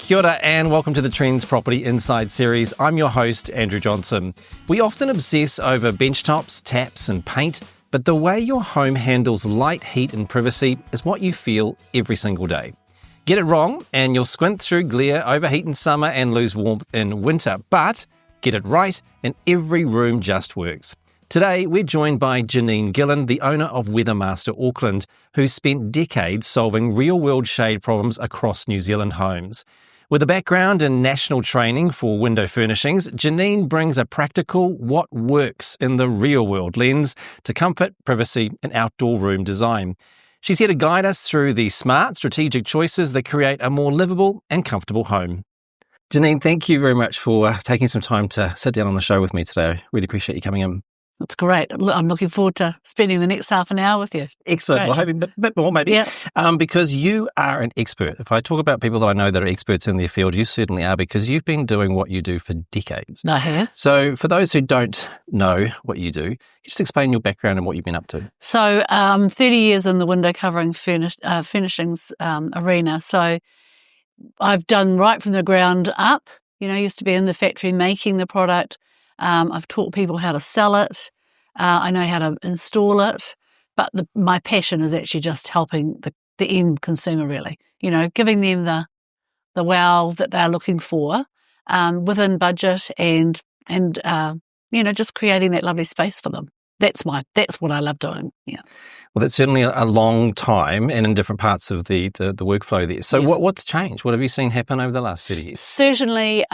Kia ora and welcome to the Trends Property Inside series. I'm your host, Andrew Johnson. We often obsess over benchtops, taps and paint, but the way your home handles light, heat and privacy is what you feel every single day. Get it wrong and you'll squint through glare, overheat in summer and lose warmth in winter, but get it right and every room just works. Today, we're joined by Janene Gillon, the owner of Weathermaster Auckland, who's spent decades solving real-world shade problems across New Zealand homes. With a background in national training for window furnishings, Janine brings a practical, what works in the real-world lens to comfort, privacy and outdoor room design. She's here to guide us through the smart, strategic choices that create a more livable and comfortable home. Janine, thank you very much for taking some time to sit down on the show with me today. I really appreciate you coming in. That's great. I'm looking forward to spending the next half an hour with you. Excellent. Well, hoping a bit more maybe. Yeah. Because you are an expert. If I talk about people that I know that are experts in their field, you certainly are, because you've been doing what you do for decades. I have. So for those who don't know what you do, just explain your background and what you've been up to. So 30 years in the window covering furnishings arena. So I've done right from the ground up. I used to be in the factory making the product. I've taught people how to sell it. I know how to install it. But my passion is actually just helping the end consumer, really. Giving them the wow that they're looking for within budget and just creating that lovely space for them. That's what I love doing. Yeah. Well, that's certainly a long time and in different parts of the workflow there. So Yes. what's changed? What have you seen happen over the last 30 years? Certainly,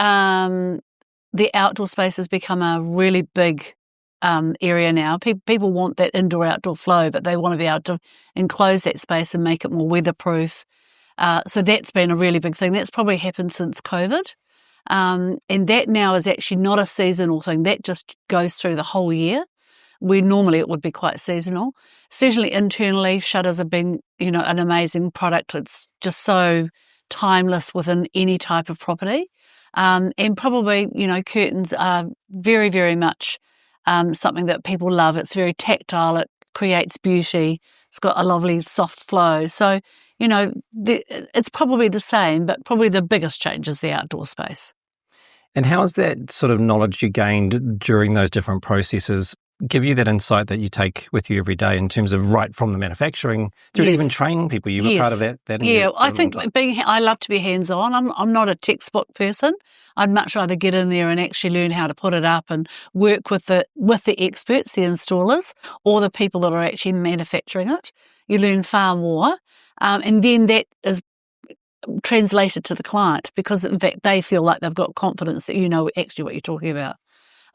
the outdoor space has become a really big area now. People want that indoor-outdoor flow, but they want to be able to enclose that space and make it more weatherproof. So that's been a really big thing. That's probably happened since COVID. And that now is actually not a seasonal thing. That just goes through the whole year, where normally it would be quite seasonal. Certainly internally, shutters have been, an amazing product. It's just so timeless within any type of property. And probably, curtains are very, very much something that people love. It's very tactile. It creates beauty. It's got a lovely soft flow. So, it's probably the same, but probably the biggest change is the outdoor space. And how has that sort of knowledge you gained during those different processes give you that insight that you take with you every day in terms of right from the manufacturing through even training people? You were part of that. I think I love to be hands-on. I'm not a textbook person. I'd much rather get in there and actually learn how to put it up and work with the experts, the installers, or the people that are actually manufacturing it. You learn far more. And then that is translated to the client, because in fact they feel like they've got confidence that you know actually what you're talking about.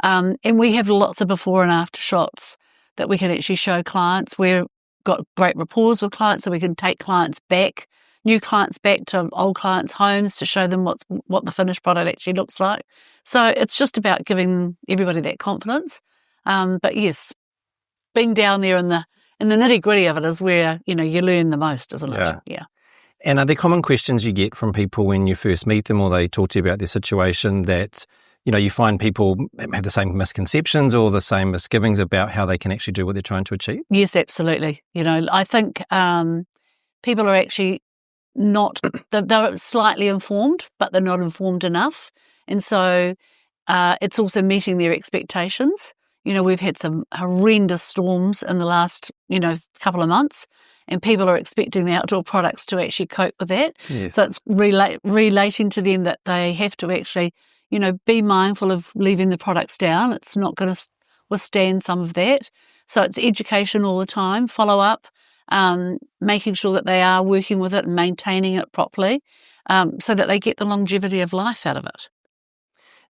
And we have lots of before and after shots that we can actually show clients. We've got great rapport with clients, so we can take new clients back to old clients' homes to show them what the finished product actually looks like. So it's just about giving everybody that confidence. But yes, being down there in the nitty-gritty of it is where you learn the most, isn't it? Yeah. And are there common questions you get from people when you first meet them, or they talk to you about their situation that you find people have the same misconceptions or the same misgivings about how they can actually do what they're trying to achieve? Yes, absolutely. I think people are actually they're slightly informed, but they're not informed enough. And so it's also meeting their expectations. We've had some horrendous storms in the last, couple of months, and people are expecting the outdoor products to actually cope with that. Yes. So it's relating to them that they have to actually be mindful of leaving the products down. It's not going to withstand some of that. So it's education all the time, follow up, making sure that they are working with it and maintaining it properly, so that they get the longevity of life out of it.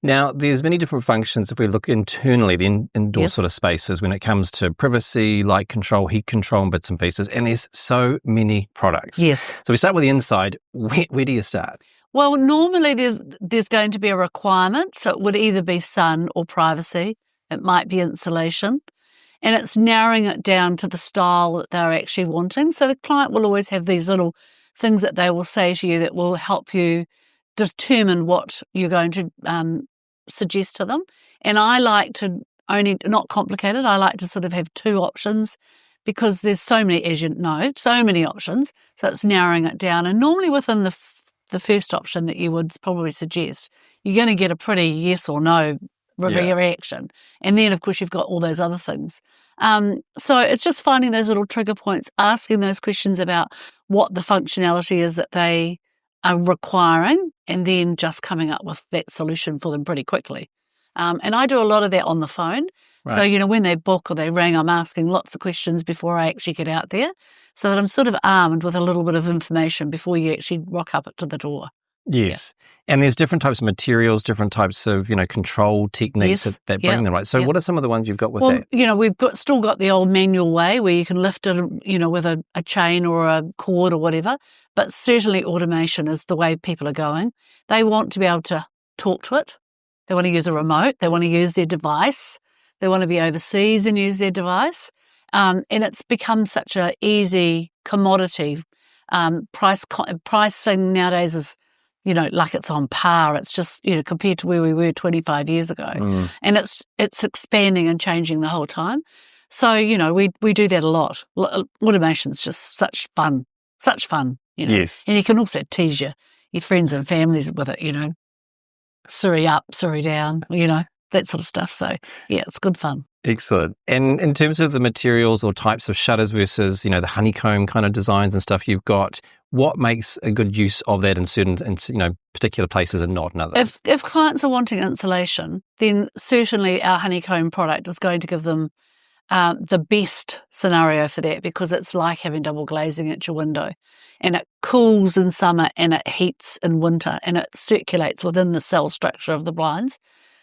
Now, there's many different functions if we look internally, the indoor sort of spaces, when it comes to privacy, light control, heat control, and bits and pieces, and there's so many products. Yes. So we start with the inside. Where do you start? Well, normally there's going to be a requirement, so it would either be sun or privacy. It might be insulation. And it's narrowing it down to the style that they're actually wanting. So the client will always have these little things that they will say to you that will help you determine what you're going to suggest to them. And I like to not complicated, I like to sort of have two options, because there's so many, as you know, so many options. So it's narrowing it down. And normally within the the first option that you would probably suggest, you're going to get a pretty yes or no reaction. And then, of course, you've got all those other things. So it's just finding those little trigger points, asking those questions about what the functionality is that they are requiring, and then just coming up with that solution for them pretty quickly. And I do a lot of that on the phone. Right. So, when they book or they ring, I'm asking lots of questions before I actually get out there, so that I'm sort of armed with a little bit of information before you actually rock up to the door. Yes. Yeah. And there's different types of materials, different types of, control techniques that bring them, right? So what are some of the ones you've got with that? We've still got the old manual way where you can lift it, with a chain or a cord or whatever. But certainly automation is the way people are going. They want to be able to talk to it. They want to use a remote. They want to use their device. They want to be overseas and use their device. And it's become such an easy commodity. Pricing nowadays is, like it's on par. It's just, compared to where we were 25 years ago. And it's expanding and changing the whole time. So, we do that a lot. Automation's just such fun. Yes. And you can also tease your friends and families with it, Surrey up, Surrey down, that sort of stuff. So, yeah, it's good fun. Excellent. And in terms of the materials or types of shutters versus, the honeycomb kind of designs and stuff you've got, what makes a good use of that in certain, particular places and not in others? If clients are wanting insulation, then certainly our honeycomb product is going to give them the best scenario for that, because it's like having double glazing at your window, and it cools in summer and it heats in winter, and it circulates within the cell structure of the blinds.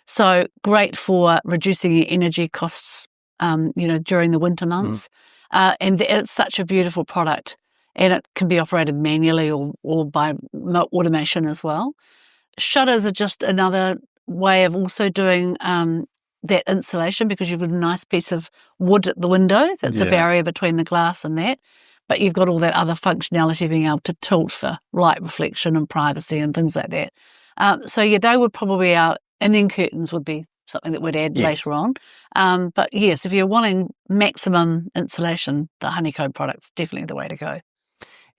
So great for reducing your energy costs, during the winter months. And it's such a beautiful product, and it can be operated manually or by automation as well. Shutters are just another way of also doing that insulation, because you've got a nice piece of wood at the window that's a barrier between the glass and that, but you've got all that other functionality of being able to tilt for light reflection and privacy and things like that. They would probably out, and then curtains would be something that we'd add later on. But yes, if you're wanting maximum insulation, the honeycomb product's definitely the way to go.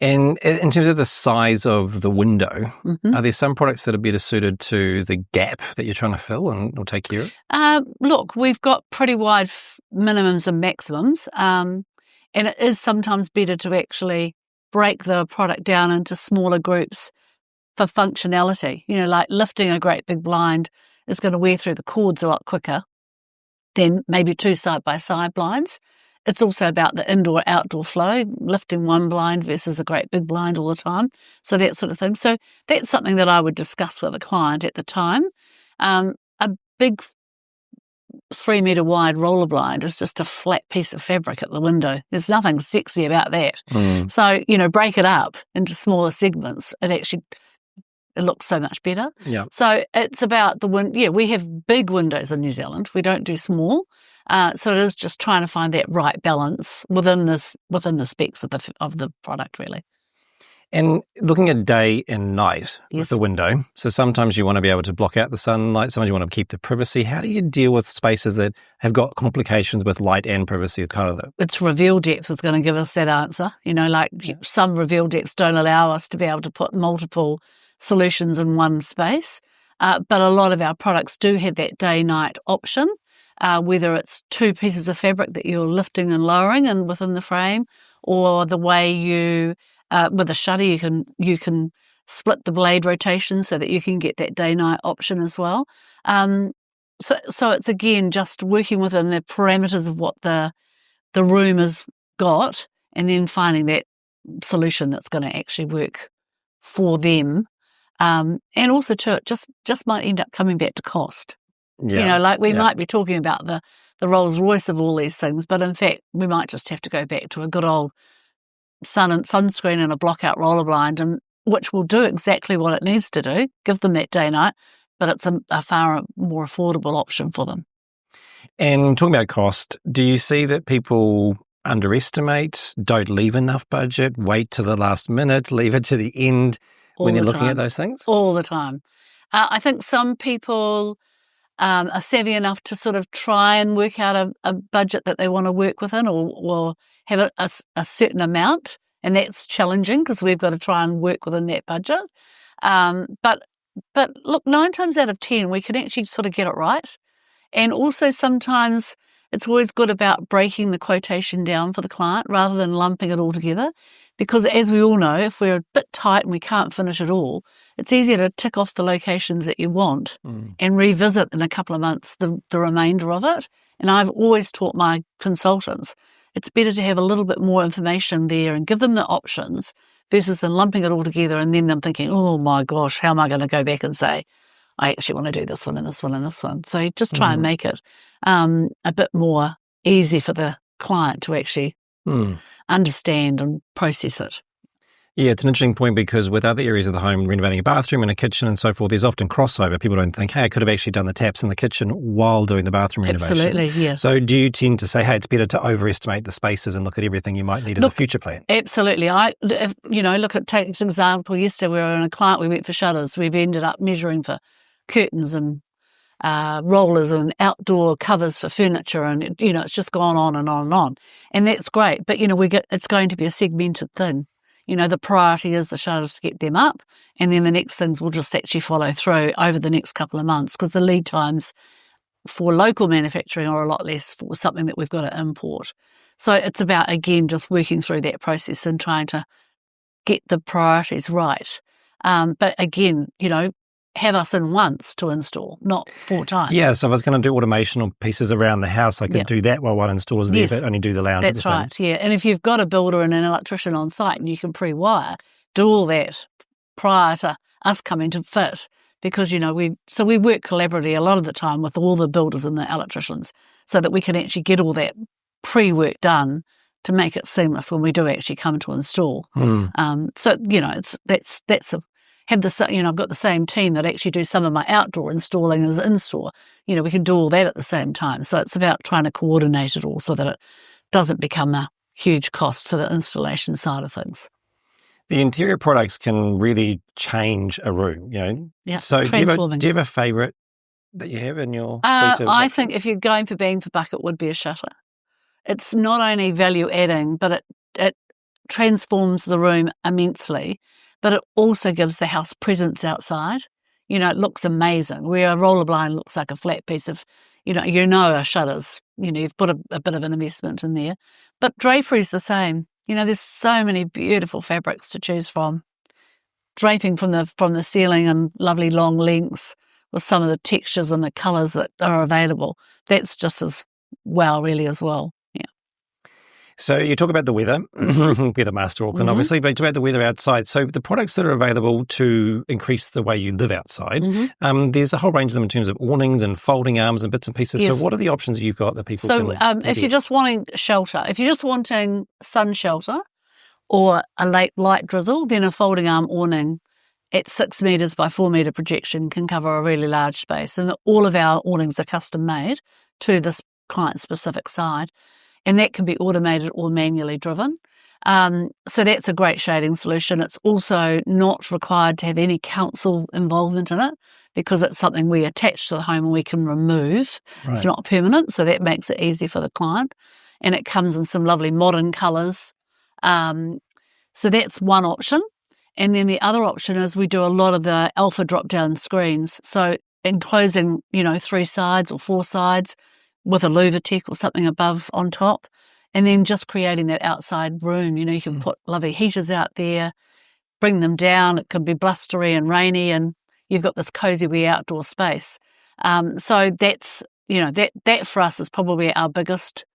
And in terms of the size of the window, are there some products that are better suited to the gap that you're trying to fill and will take care of? Look, we've got pretty wide minimums and maximums, and it is sometimes better to actually break the product down into smaller groups for functionality. Like lifting a great big blind is going to wear through the cords a lot quicker than maybe two side-by-side blinds. It's also about the indoor-outdoor flow, lifting one blind versus a great big blind all the time, so that sort of thing. So that's something that I would discuss with a client at the time. A big 3 metre wide roller blind is just a flat piece of fabric at the window. There's nothing sexy about that. So, break it up into smaller segments. It looks so much better. Yeah. So it's about we have big windows in New Zealand. We don't do small. So it is just trying to find that right balance within the specs of the product, really. And looking at day and night with the window, so sometimes you want to be able to block out the sunlight, sometimes you want to keep the privacy. How do you deal with spaces that have got complications with light and privacy? It's reveal depth is going to give us that answer. Some reveal depths don't allow us to be able to put multiple solutions in one space, but a lot of our products do have that day-night option, whether it's two pieces of fabric that you're lifting and lowering and within the frame, or the way you with a shutter you can split the blade rotation so that you can get that day-night option as well. So it's again just working within the parameters of what the room has got, and then finding that solution that's going to actually work for them. And also too, it just might end up coming back to cost. Yeah. We might be talking about the Rolls Royce of all these things, but in fact we might just have to go back to a good old sunscreen and a block-out roller blind, and which will do exactly what it needs to do, give them that day-night, but it's a far more affordable option for them. And talking about cost, do you see that people underestimate, don't leave enough budget, wait to the last minute, leave it to the end when they're looking at those things? All the time. I think some people are savvy enough to sort of try and work out a budget that they want to work within, or have a certain amount, and that's challenging because we've got to try and work within that budget. But look, 9 times out of 10, we can actually sort of get it right. And also sometimes it's always good about breaking the quotation down for the client rather than lumping it all together. Because as we all know, if we're a bit tight and we can't finish it all, it's easier to tick off the locations that you want and revisit in a couple of months the remainder of it. And I've always taught my consultants, it's better to have a little bit more information there and give them the options versus than lumping it all together and then them thinking, oh my gosh, how am I going to go back and say, I actually want to do this one and this one and this one. So you just try and make it a bit more easy for the client to actually understand and process it. Yeah, it's an interesting point because with other areas of the home, renovating a bathroom and a kitchen and so forth, there's often crossover. People don't think, hey, I could have actually done the taps in the kitchen while doing the bathroom renovation. Absolutely, yeah. So do you tend to say, hey, it's better to overestimate the spaces and look at everything you might need as a future plan? Absolutely. Take an example. Yesterday we were in a client, we went for shutters. We've ended up measuring for curtains and rollers and outdoor covers for furniture, and it's just gone on and on and on, and that's great. But it's going to be a segmented thing. The priority is the shutters to get them up, and then the next things will just actually follow through over the next couple of months because the lead times for local manufacturing are a lot less for something that we've got to import. So it's about, again, just working through that process and trying to get the priorities right. But again, have us in once to install, not 4 times. Yeah, so if I was going to do automation or pieces around the house, I could do that while one installs there, but only do the lounge. That's right, yeah. And if you've got a builder and an electrician on site and you can pre-wire, do all that prior to us coming to fit because, we work collaboratively a lot of the time with all the builders and the electricians so that we can actually get all that pre-work done to make it seamless when we do actually come to install. I've got the same team that actually do some of my outdoor installing as in-store. We can do all that at the same time. So it's about trying to coordinate it all so that it doesn't become a huge cost for the installation side of things. The interior products can really change a room, Yeah, so transforming. Do you have a favourite that you have in your suite of... I think if you're going for bang for buck, it would be a shutter. It's not only value adding, but it transforms the room immensely. But it also gives the house presence outside. It looks amazing. Where a roller blind looks like a flat piece of, a shutters. You've put a bit of an investment in there. But drapery's the same. There's so many beautiful fabrics to choose from. Draping from the ceiling and lovely long lengths with some of the textures and the colours that are available. That's just as well, really, as well. So you talk about the weather, Weathermaster Auckland, obviously, but you talk about the weather outside. So the products that are available to increase the way you live outside, there's a whole range of them in terms of awnings and folding arms and bits and pieces. Yes. So what are the options you've got that people can if you're just wanting shelter, if you're just wanting sun shelter or a light drizzle, then a folding arm awning at 6 metres by 4 metre projection can cover a really large space. And all of our awnings are custom made to this client-specific side. And that can be automated or manually driven. So that's a great shading solution. It's also not required to have any council involvement in it because it's something we attach to the home and we can remove. Right. It's not permanent, so that makes it easy for the client. And it comes in some lovely modern colours. So that's one option. And then the other option is we do a lot of the alpha drop-down screens. So enclosing, 3 sides or 4 sides, with a louver or something above on top, and then just creating that outside room. You can put lovely heaters out there, bring them down. It can be blustery and rainy, and you've got this cozy wee outdoor space. So that's, that for us is probably our biggest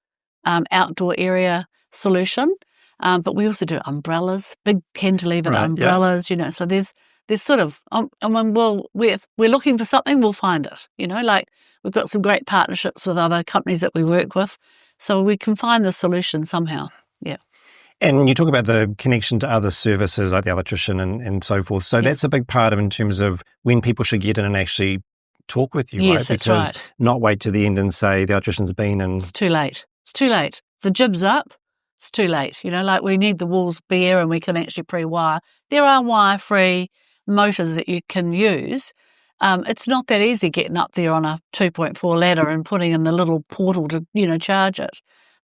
outdoor area solution. But we also do umbrellas, big cantilevered umbrellas, so there's sort of, we're looking for something, we'll find it, we've got some great partnerships with other companies that we work with, so we can find the solution somehow, yeah. And you talk about the connection to other services like the electrician and so forth, so that's a big part of in terms of when people should get in and actually talk with you, right? Yes, that's right. Not wait to the end and say the electrician's been and... It's too late. The jib's up. It's too late. We need the walls bare and we can actually pre-wire. There are wire-free motors that you can use. It's not that easy getting up there on a 2.4 ladder and putting in the little portal to, charge it.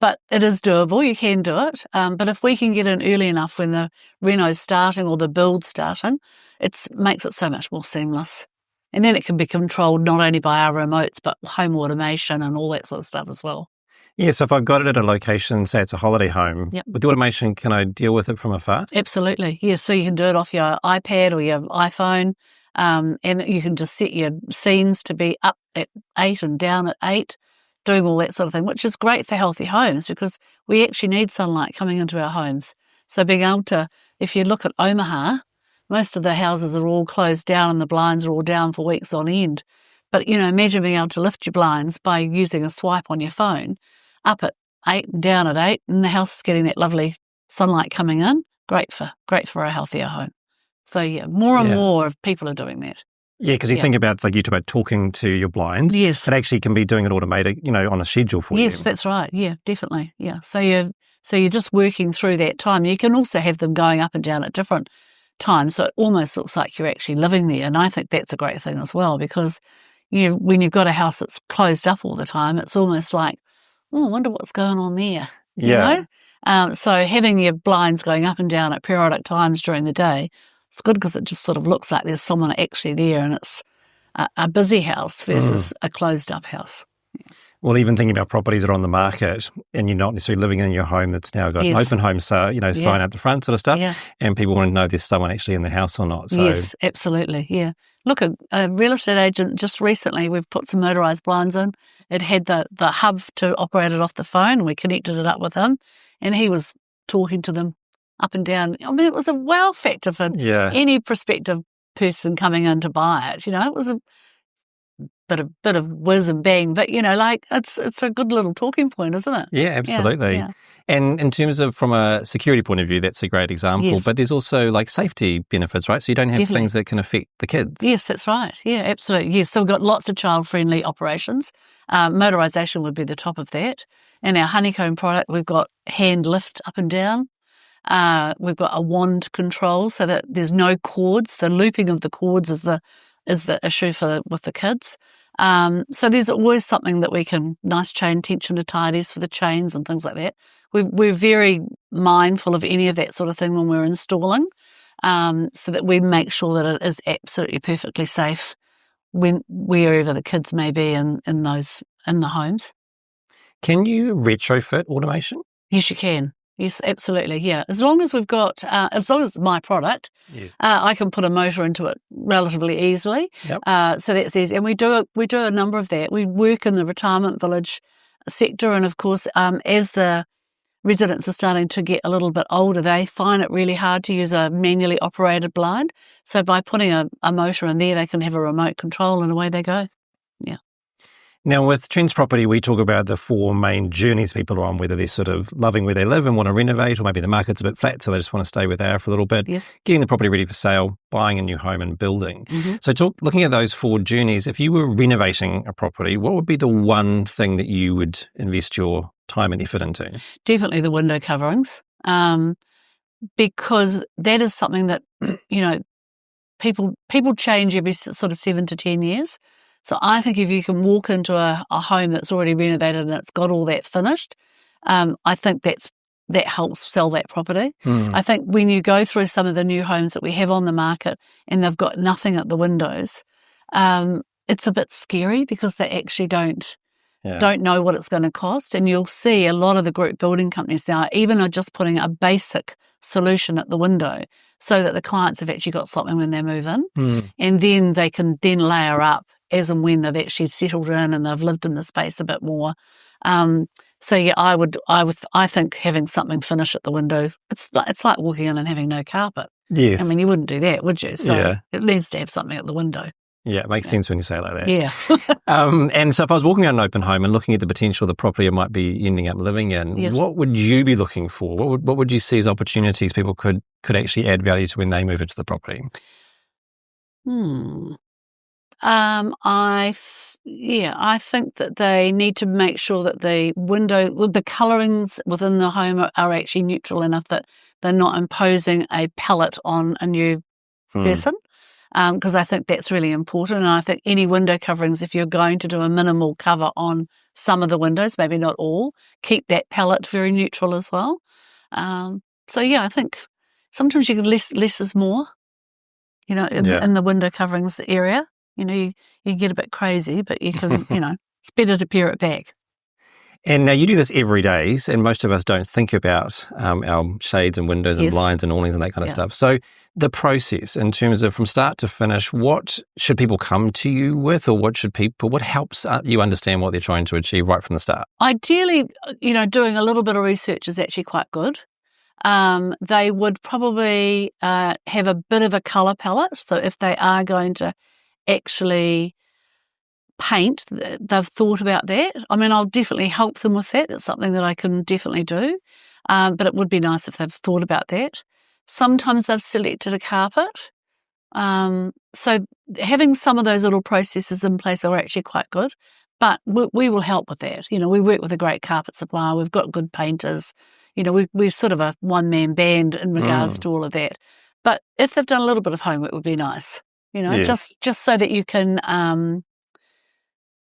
But it is doable. You can do it. But if we can get in early enough when the reno's starting or the build's starting, it makes it so much more seamless. And then it can be controlled not only by our remotes, but home automation and all that sort of stuff as well. Yeah, so if I've got it at a location, say it's a holiday home, Yep. with the automation, can I deal with it from afar? Absolutely. Yes, so you can do it off your iPad or your iPhone, and you can just set your scenes to be up at 8 and down at 8, doing all that sort of thing, which is great for healthy homes because we actually need sunlight coming into our homes. So being able to, if you look at Omaha, most of the houses are all closed down and the blinds are all down for weeks on end. But, imagine being able to lift your blinds by using a swipe on your phone, up at 8 and down at 8, and the house is getting that lovely sunlight coming in. Great for a healthier home. So yeah, more and more of people are doing that. Yeah, because you think about, like you talk about talking to your blinds. Yes. It actually can be doing it automated, on a schedule for you. Yes, that's right. Yeah, definitely. Yeah. So you're just working through that time. You can also have them going up and down at different times, so it almost looks like you're actually living there. And I think that's a great thing as well because when you've got a house that's closed up all the time, it's almost like, I wonder what's going on there. You know? So having your blinds going up and down at periodic times during the day, it's good because it just sort of looks like there's someone actually there and it's a busy house versus a closed up house. Well, even thinking about properties that are on the market and you're not necessarily living in your home that's now got an open home, sign out the front sort of stuff, and people want to know there's someone actually in the house or not. So. Yes, absolutely, yeah. Look, a real estate agent just recently, we've put some motorised blinds in. It had the hub to operate it off the phone. We connected it up with him, and he was talking to them up and down. I mean, it was a wow factor for any prospective person coming in to buy it. It was a bit of whiz and bang, but it's a good little talking point, isn't it? Yeah, absolutely. Yeah. And in terms of from a security point of view, that's a great example. But there's also like safety benefits, right? So you don't have things that can affect the kids. Yes, that's right. Yeah, absolutely. Yes, so we've got lots of child-friendly operations. Motorisation would be the top of that. And our honeycomb product, we've got hand lift up and down. We've got a wand control so that there's no cords. The looping of the cords is the issue with the kids. So there's always something that we can, nice chain tension to tidies for the chains and things like that. We're very mindful of any of that sort of thing when we're installing, so that we make sure that it is absolutely perfectly safe wherever the kids may be in the homes. Can you retrofit automation? Yes, you can. Yes, absolutely. Yeah, as long as we've got, as long as it's my product, I can put a motor into it relatively easily. Yep. So that's easy, and we do a number of that. We work in the retirement village sector, and of course, as the residents are starting to get a little bit older, they find it really hard to use a manually operated blind. So by putting a motor in there, they can have a remote control, and away they go. Yeah. Now, with Trends Property, we talk about the 4 main journeys people are on, whether they're sort of loving where they live and want to renovate, or maybe the market's a bit flat, so they just want to stay where they are for a little bit. Yes. Getting the property ready for sale, buying a new home and building. Mm-hmm. So looking at those 4 journeys, if you were renovating a property, what would be the one thing that you would invest your time and effort into? Definitely the window coverings, because that is something that, people change every sort of 7 to 10 years. So I think if you can walk into a home that's already renovated and it's got all that finished, I think that helps sell that property. I think when you go through some of the new homes that we have on the market and they've got nothing at the windows, it's a bit scary because they actually don't know what it's going to cost. And you'll see a lot of the group building companies now even are just putting a basic solution at the window so that the clients have actually got something when they move in. And then they can then layer up as and when they've actually settled in and they've lived in the space a bit more. So yeah, I think having something finished at the window, it's like walking in and having no carpet. Yes. I mean, you wouldn't do that, would you? So it needs to have something at the window. Yeah, it makes sense when you say it like that. Yeah. And so if I was walking around an open home and looking at the potential of the property I might be ending up living in, what would you be looking for? What would you see as opportunities people could actually add value to when they move into the property? I think that they need to make sure that the colourings within the home are actually neutral enough that they're not imposing a palette on a new person. because I think that's really important. And I think any window coverings, if you're going to do a minimal cover on some of the windows, maybe not all, keep that palette very neutral as well. So yeah, I think sometimes you can less is more, in the window coverings area. You get a bit crazy, but you can, it's better to pare it back. And now you do this every day, and most of us don't think about our shades and windows and blinds and awnings and that kind of stuff. So the process in terms of from start to finish, what should people come to you with, or what helps you understand what they're trying to achieve right from the start? Ideally, doing a little bit of research is actually quite good. They would probably have a bit of a colour palette. So if they are going to actually paint, they've thought about that. I mean, I'll definitely help them with that. That's something that I can definitely do. But it would be nice if they've thought about that. Sometimes they've selected a carpet. So having some of those little processes in place are actually quite good. But we will help with that. We work with a great carpet supplier. We've got good painters. We're sort of a one-man band in regards to all of that. But if they've done a little bit of homework, it would be nice. Just so that you can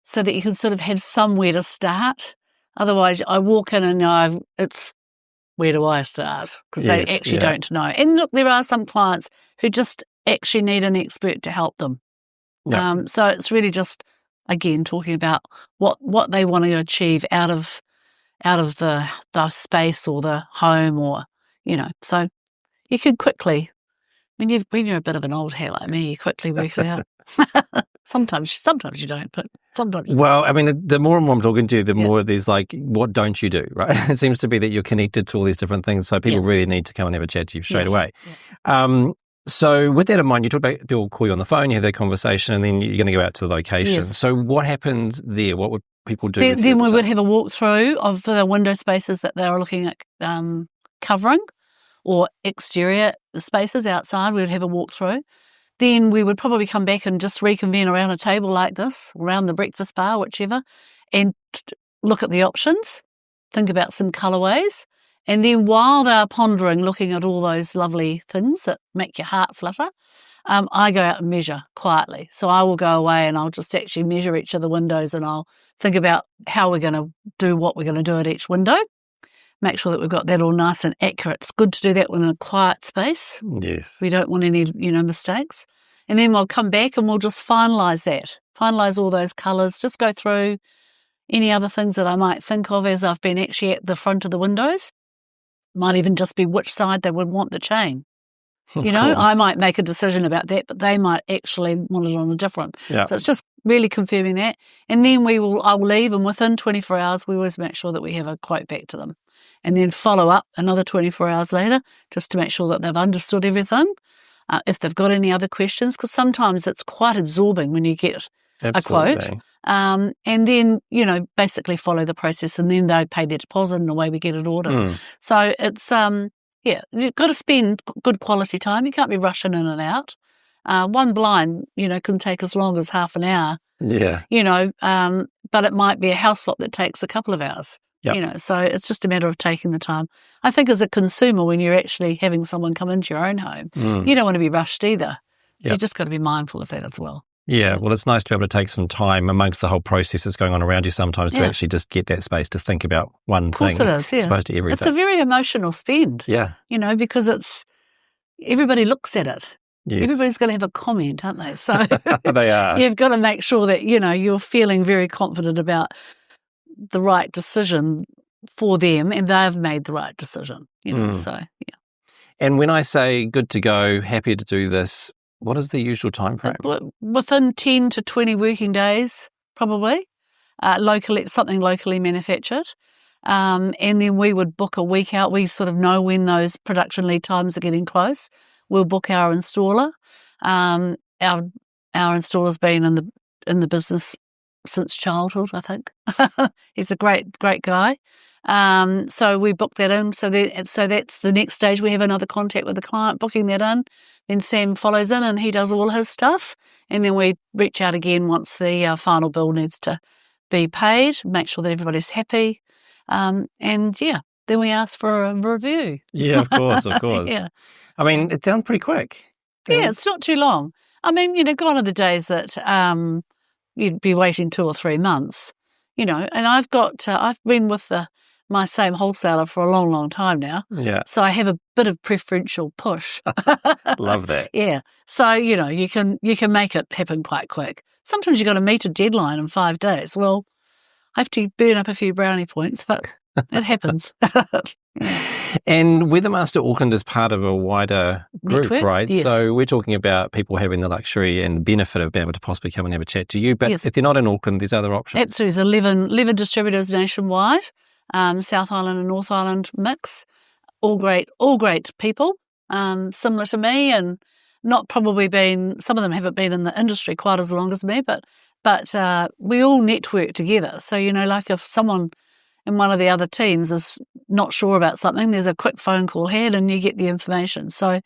sort of have somewhere to start. Otherwise, I walk in and it's where do I start? Because they actually don't know. And look, there are some clients who just actually need an expert to help them. Yep. So it's really just, again, talking about what they want to achieve out of the space or the home, or so you can quickly. When you're a bit of an old hat like me, you quickly work it out. Sometimes you don't, but sometimes. Well, I mean, the more and more I'm talking to you, the more there's like, what don't you do, right? It seems to be that you're connected to all these different things, so people really need to come and have a chat to you straight away. Yeah. So with that in mind, you talk about people call you on the phone, you have that conversation, and then you're going to go out to the location. Yes. So what happens there? What would people do? Then we would have a walkthrough of the window spaces that they were looking at covering, or exterior spaces outside. We would have a walkthrough. Then we would probably come back and just reconvene around a table like this, around the breakfast bar, whichever, and look at the options, think about some colourways. And then while they're pondering, looking at all those lovely things that make your heart flutter, I go out and measure quietly. So I will go away and I'll just actually measure each of the windows, and I'll think about how we're going to do what we're going to do at each window. Make sure that we've got that all nice and accurate. It's good to do that in a quiet space. Yes. We don't want any, mistakes. And then we'll come back and we'll just finalise that. Finalise all those colours. Just go through any other things that I might think of as I've been actually at the front of the windows. Might even just be which side they would want the chain. I might make a decision about that, but they might actually want it on a different. Yeah. So it's just really confirming that. And then I will leave, and within 24 hours, we always make sure that we have a quote back to them. And then follow up another 24 hours later just to make sure that they've understood everything. If they've got any other questions, because sometimes it's quite absorbing when you get a quote. And then, basically follow the process, and then they pay their deposit and away we get it ordered. So it's, you've got to spend good quality time. You can't be rushing in and out. One blind, can take as long as half an hour. Yeah. But it might be a house swap that takes a couple of hours. Yep. So it's just a matter of taking the time. I think as a consumer, when you're actually having someone come into your own home, you don't want to be rushed either. So you've just got to be mindful of that as well. Yeah, well, it's nice to be able to take some time amongst the whole process that's going on around you sometimes to actually just get that space to think about one thing. Of course it is, as opposed to everything. It's a very emotional spend. Yeah. Because everybody looks at it. Yes. Everybody's going to have a comment, aren't they? So they are. You've got to make sure that, you're feeling very confident about the right decision for them, and they've made the right decision, so, yeah. And when I say good to go, happy to do this, what is the usual time frame? Within 10 to 20 working days, probably, something locally manufactured. And then we would book a week out. We sort of know when those production lead times are getting close. We'll book our installer. Our installer's been in the business since childhood, I think. He's a great guy. So we book that in. So that's the next stage. We have another contact with the client, booking that in. Then Sam follows in and he does all his stuff. And then we reach out again once the final bill needs to be paid, make sure that everybody's happy. Then we ask for a review. Yeah, of course. Yeah. I mean, it sounds pretty quick. Yeah, it's not too long. I mean, gone are the days that you'd be waiting 2 or 3 months, and I've been with my same wholesaler for a long, long time now. Yeah. So I have a bit of preferential push. Love that. Yeah. So, you can make it happen quite quick. Sometimes you've got to meet a deadline in 5 days. Well, I have to burn up a few brownie points, but it happens. And Weathermaster Auckland is part of a wider group, Network? right? Yes. So we're talking about people having the luxury and benefit of being able to possibly come and have a chat to you. But Yes. if they're not in Auckland, there's other options. Absolutely. There's 11 distributors nationwide, South Island and North Island mix. All great people, similar to me, and not probably some of them haven't been in the industry quite as long as me, but we all network together. So, like if someone in one of the other teams is not sure about something, there's a quick phone call had and you get the information. So,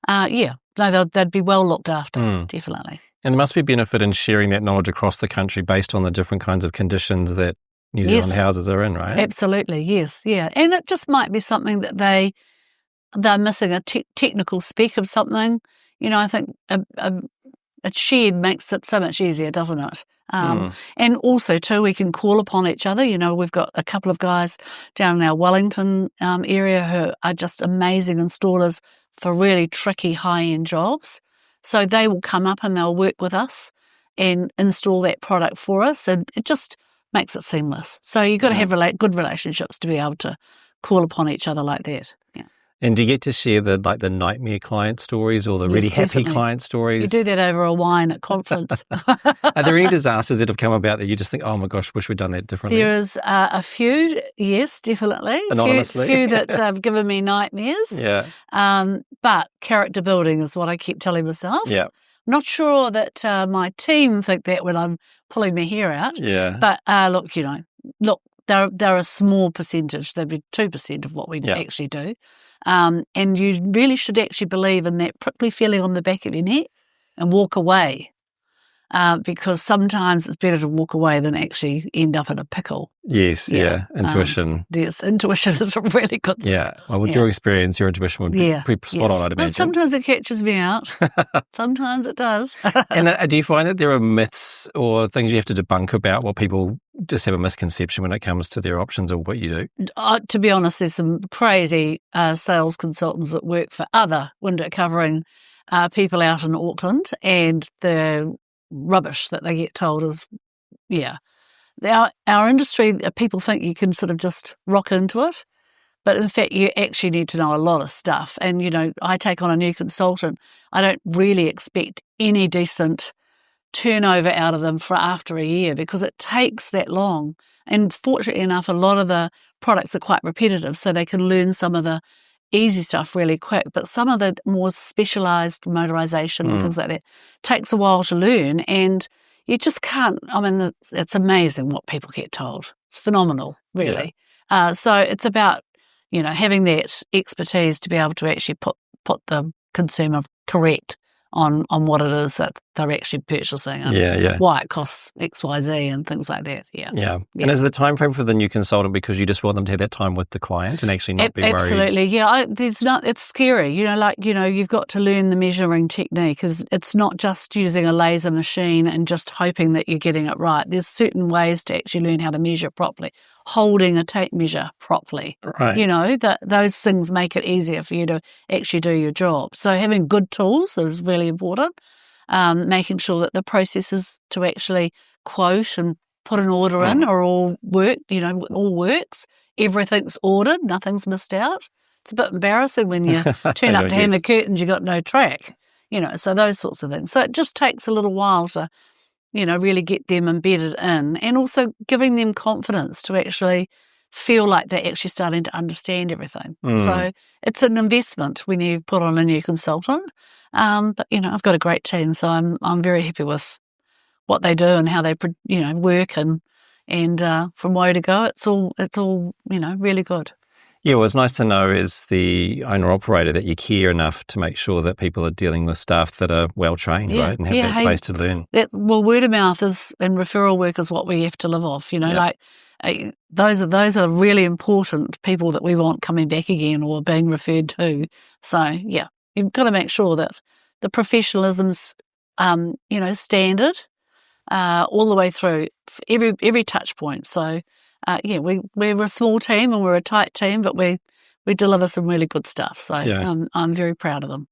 they'd be well looked after, definitely. And there must be benefit in sharing that knowledge across the country based on the different kinds of conditions that New Zealand houses are in, right? Absolutely, yes, yeah. And it just might be something that they're missing a technical spec of something. I think a shared makes it so much easier, doesn't it? And also, too, we can call upon each other. We've got a couple of guys down in our Wellington area who are just amazing installers for really tricky high-end jobs. So they will come up and they'll work with us and install that product for us, and it just makes it seamless. So you've got to have good relationships to be able to call upon each other like that. Yeah. And do you get to share the nightmare client stories or the really happy client stories? You do that over a wine at conference. Are there any disasters that have come about that you just think, oh my gosh, wish we'd done that differently? There is a few, yes, definitely. Anonymously. Few that have given me nightmares. Yeah. But character building is what I keep telling myself. Yeah. Not sure that my team think that when I'm pulling my hair out. Yeah. But look, they're a small percentage. They'd be 2% of what we actually do. And you really should actually believe in that prickly feeling on the back of your neck and walk away. Because sometimes it's better to walk away than actually end up in a pickle. Yes, yeah. Intuition. Yes, intuition is a really good thing. Yeah. Well, with your experience, your intuition would be pretty spot on, I'd imagine. But sometimes it catches me out. Sometimes it does. And do you find that there are myths or things you have to debunk about what people just have a misconception when it comes to their options or what you do? To be honest, there's some crazy sales consultants that work for other window covering people out in Auckland, and the rubbish that they get told is, our industry, people think you can sort of just rock into it, but in fact you actually need to know a lot of stuff. And I take on a new consultant, I don't really expect any decent turnover out of them for after a year because it takes that long. And fortunately enough, a lot of the products are quite repetitive, so they can learn some of the easy stuff really quick, but some of the more specialised motorisation and things like that takes a while to learn, and you just can't. I mean, it's amazing what people get told. It's phenomenal, really. Yeah. So it's about having that expertise to be able to actually put the consumer correct on what it is that they're actually purchasing and why it costs X, Y, Z and things like that. Yeah. And is the time frame for the new consultant because you just want them to have that time with the client and actually not be worried? Absolutely. Yeah. It's scary. You've got to learn the measuring technique because it's not just using a laser machine and just hoping that you're getting it right. There's certain ways to actually learn how to measure properly. Holding a tape measure properly. Right. Those things make it easier for you to actually do your job. So having good tools is really important. Making sure that the processes to actually quote and put an order in are all all works. Everything's ordered, nothing's missed out. It's a bit embarrassing when you turn up to hang the curtains, you got no track. So those sorts of things. So it just takes a little while to really get them embedded in, and also giving them confidence to actually feel like they're actually starting to understand everything. So it's an investment when you put on a new consultant. But I've got a great team, so I'm very happy with what they do and how they work, and from where to go, it's all really good. Yeah, well, it's nice to know as the owner-operator that you care enough to make sure that people are dealing with staff that are well-trained, right, and have that space to learn. Word of mouth and referral work is what we have to live off, those are really important people that we want coming back again or being referred to. So, you've got to make sure that the professionalism's standard all the way through every touch point. So, we're a small team and we're a tight team, but we deliver some really good stuff. So I'm very proud of them.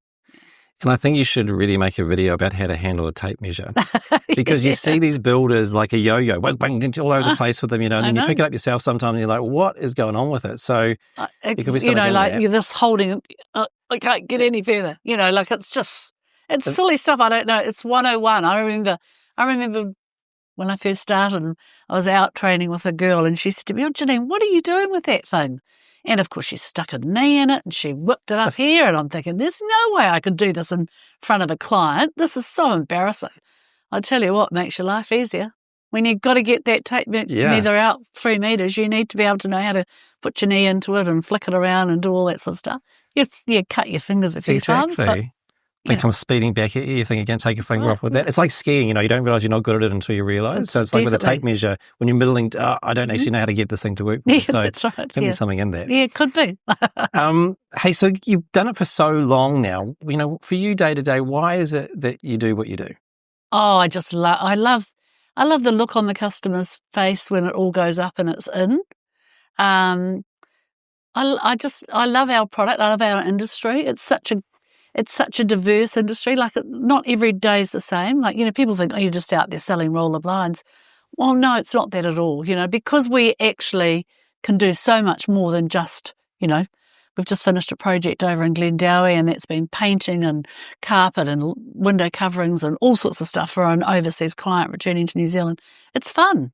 And I think you should really make a video about how to handle a tape measure, because you see these builders like a yo-yo, all over the place with them, and then you pick it up yourself sometimes and you're like, what is going on with it? So it could be you're just holding, I can't get any further, it's silly stuff. I don't know. It's 101. I remember when I first started, I was out training with a girl and she said to me, "Oh, Janine, what are you doing with that thing?" And of course she stuck a knee in it and she whipped it up here, and I'm thinking, there's no way I could do this in front of a client. This is so embarrassing. I tell you what makes your life easier. When you've got to get that tape measure out 3 meters, you need to be able to know how to put your knee into it and flick it around and do all that sort of stuff. You cut your fingers a few times. But, they come speeding back at you. You think you're going to take your finger off with that. It's like skiing, you don't realise you're not good at it until you realise. So it's like with a tape measure, when you're middling, I don't actually know how to get this thing to work. So that's right. Could be something in that. Yeah, it could be. Hey, so you've done it for so long now. For you day to day, why is it that you do what you do? Oh, I love the look on the customer's face when it all goes up and it's in. I love our product. I love our industry. It's such a diverse industry. Like, not every day is the same. Like, people think, oh, you're just out there selling roller blinds. Well, no, it's not that at all. Because we actually can do so much more than just, we've just finished a project over in Glendowie, and that's been painting and carpet and window coverings and all sorts of stuff for an overseas client returning to New Zealand. It's fun.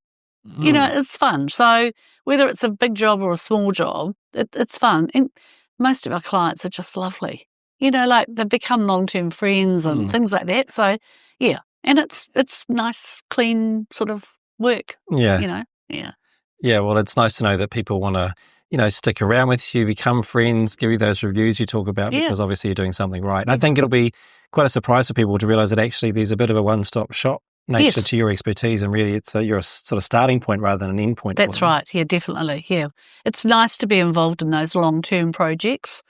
It's fun. So whether it's a big job or a small job, it's fun. And most of our clients are just lovely. They've become long-term friends and things like that. So, yeah. And it's nice, clean sort of work. Yeah. Yeah, well, it's nice to know that people want to, stick around with you, become friends, give you those reviews you talk about, because obviously you're doing something right. And I think it'll be quite a surprise for people to realise that actually there's a bit of a one-stop shop nature to your expertise, and really you're a sort of starting point rather than an end point. That's right. Yeah, definitely. Yeah. It's nice to be involved in those long-term projects.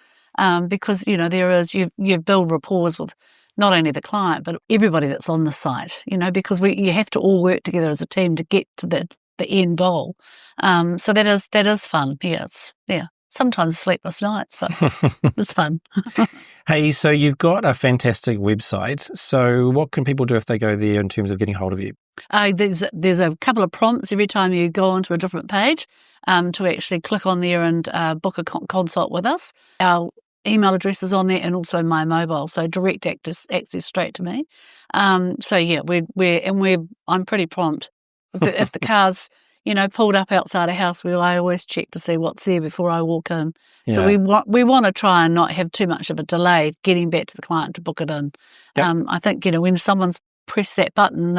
Because, there is, you build rapport with not only the client, but everybody that's on the site, because you have to all work together as a team to get to the end goal. So that is fun. Yeah, sometimes sleepless nights, but it's fun. Hey, so you've got a fantastic website. So what can people do if they go there in terms of getting hold of you? There's a couple of prompts every time you go onto a different page to actually click on there and book a consult with us. Our email address is on there, and also my mobile, so direct access straight to me. So yeah, I'm pretty prompt. If the car's pulled up outside a house, I always check to see what's there before I walk in. Yeah. So we want to try and not have too much of a delay getting back to the client to book it in. Yep. I think when someone's pressed that button,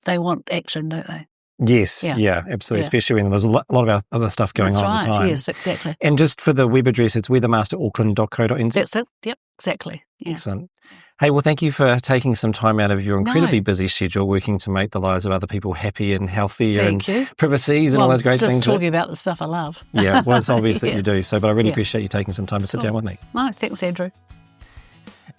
they want action, don't they? Yes, yeah, absolutely, especially when there's a lot of other stuff going on at the time. Yes, exactly. And just for the web address, it's weathermasterauckland.co.nz. That's it, yep, exactly. Yeah. Excellent. Hey, well, thank you for taking some time out of your incredibly busy schedule, working to make the lives of other people happy and healthy and privacies and all those great things. Just talking about the stuff I love. Yeah, well, it's obvious that you do, but I really appreciate you taking some time to sit down with me. No, thanks, Andrew.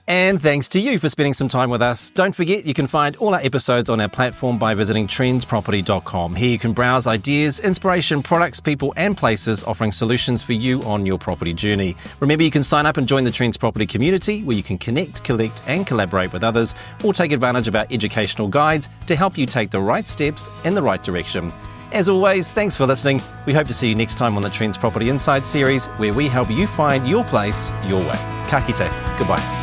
And thanks to you for spending some time with us. Don't forget, you can find all our episodes on our platform by visiting trendsproperty.com. Here you can browse ideas, inspiration, products, people and places offering solutions for you on your property journey. Remember, you can sign up and join the Trends Property community, where you can connect, collect and collaborate with others, or take advantage of our educational guides to help you take the right steps in the right direction. As always, thanks for listening. We hope to see you next time on the Trends Property Inside series, where we help you find your place, your way. Ka kite. Goodbye.